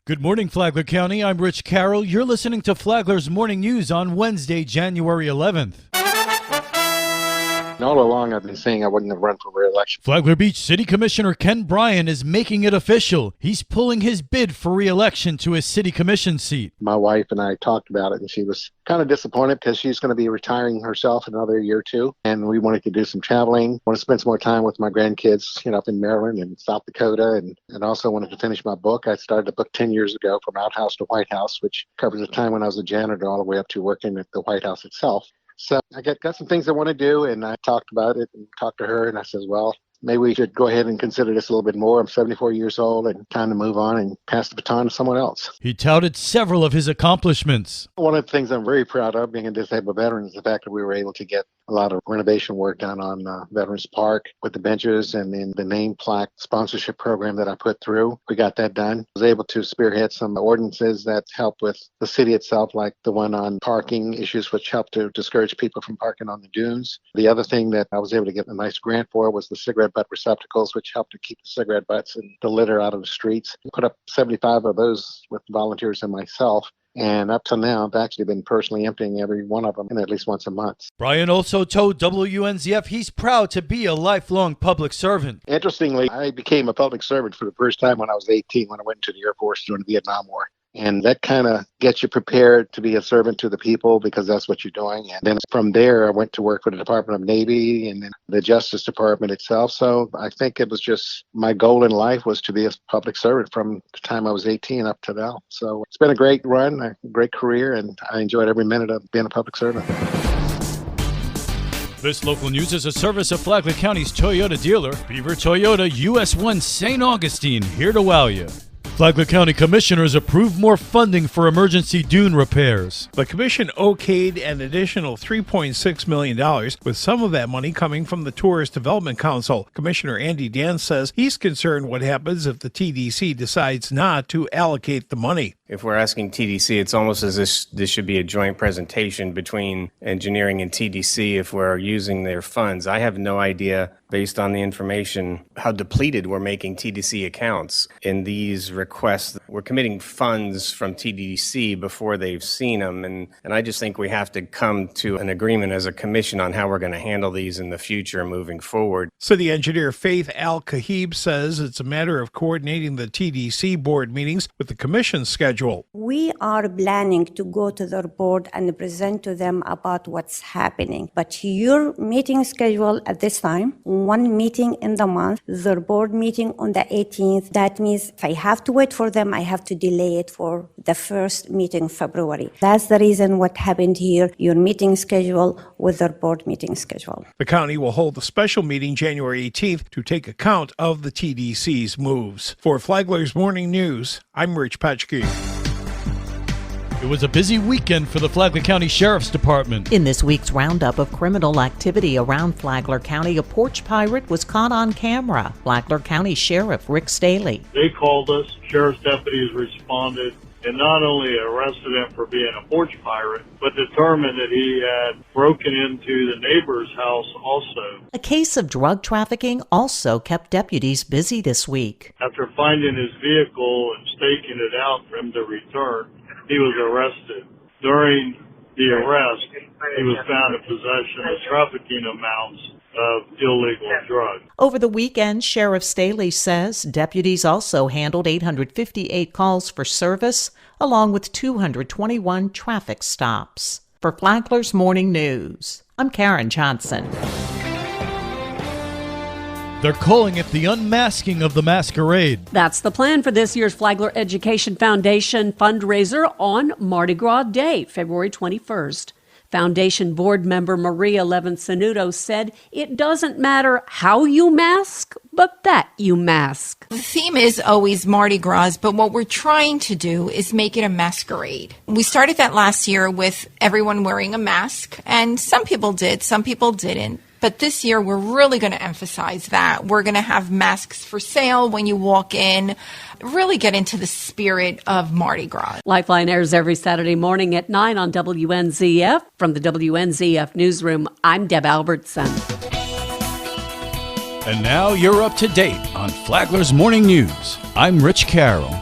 Good morning, Flagler County. I'm Rich Carroll. You're listening to Flagler's Morning News on Wednesday, January 11th. All along, I've been saying I wouldn't have run for re-election. Flagler Beach City Commissioner Ken Bryan is making it official. He's pulling his bid for re-election to his city commission seat. My wife and I talked about it, and she was kind of disappointed because she's going to be retiring herself in another year or two. And we wanted to do some traveling. Want to spend some more time with my grandkids, up in Maryland and South Dakota. And also wanted to finish my book. I started a book 10 years ago, From Outhouse to White House, which covers the time when I was a janitor all the way up to working at the White House itself. So I got some things I want to do, and I talked about it and talked to her, and I said, well, maybe we should go ahead and consider this a little bit more. I'm 74 years old and time to move on and pass the baton to someone else. He touted several of his accomplishments. One of the things I'm very proud of, being a disabled veteran, is the fact that we were able to get a lot of renovation work done on Veterans Park with the benches and then the name plaque sponsorship program that I put through. We got that done. I was able to spearhead some ordinances that help with the city itself, like the one on parking issues, which helped to discourage people from parking on the dunes. The other thing that I was able to get a nice grant for was the cigarette butt receptacles, which helped to keep the cigarette butts and the litter out of the streets. I put up 75 of those with volunteers and myself. And up till now, I've actually been personally emptying every one of them at least once a month. Bryan also told WNZF he's proud to be a lifelong public servant. Interestingly, I became a public servant for the first time when I was 18, when I went into the Air Force during the Vietnam War. And that kind of gets you prepared to be a servant to the people because that's what you're doing. And then from there, I went to work for the Department of Navy and then the Justice Department itself. So I think it was just my goal in life was to be a public servant from the time I was 18 up to now. So it's been a great run, a great career, and I enjoyed every minute of being a public servant. This local news is a service of Flagler County's Toyota dealer, Beaver Toyota, US 1 St. Augustine, here to wow you. Flagler County Commissioners approved more funding for emergency dune repairs. The commission okayed an additional $3.6 million, with some of that money coming from the Tourist Development Council. Commissioner Andy Dan says he's concerned what happens if the TDC decides not to allocate the money. If we're asking TDC, it's almost as if this should be a joint presentation between engineering and TDC if we're using their funds. I have no idea, based on the information, how depleted we're making TDC accounts in these requests. We're committing funds from TDC before they've seen them, and I just think we have to come to an agreement as a commission on how we're going to handle these in the future moving forward. City engineer Faith Al-Kahib says it's a matter of coordinating the TDC board meetings with the commission schedule. We are planning to go to their board and present to them about what's happening. But your meeting schedule at this time, one meeting in the month, their board meeting on the 18th. That means if I have to wait for them, I have to delay it for the first meeting in February. That's the reason what happened here, your meeting schedule with their board meeting schedule. The county will hold a special meeting January 18th to take account of the TDC's moves. For Flagler's Morning News, I'm Rich Patchke. It was a busy weekend for the Flagler County Sheriff's Department. In this week's roundup of criminal activity around Flagler County, a porch pirate was caught on camera. Flagler County Sheriff Rick Staley. They called us, sheriff's deputies responded, and not only arrested him for being a porch pirate, but determined that he had broken into the neighbor's house also. A case of drug trafficking also kept deputies busy this week. After finding his vehicle and staking it out for him to return, he was arrested. During the arrest, he was found in possession of trafficking amounts of illegal drugs. Over the weekend, Sheriff Staley says deputies also handled 858 calls for service, along with 221 traffic stops. For Flagler's Morning News, I'm Karen Johnson. They're calling it the unmasking of the masquerade. That's the plan for this year's Flagler Education Foundation fundraiser on Mardi Gras Day, February 21st. Foundation board member Maria Levin-Sanudo said it doesn't matter how you mask, but that you mask. The theme is always Mardi Gras, but what we're trying to do is make it a masquerade. We started that last year with everyone wearing a mask, and some people did, some people didn't. But this year, we're really going to emphasize that. We're going to have masks for sale when you walk in, really get into the spirit of Mardi Gras. Lifeline airs every Saturday morning at 9 on WNZF. From the WNZF Newsroom, I'm Deb Albertson. And now you're up to date on Flagler's Morning News. I'm Rich Carroll.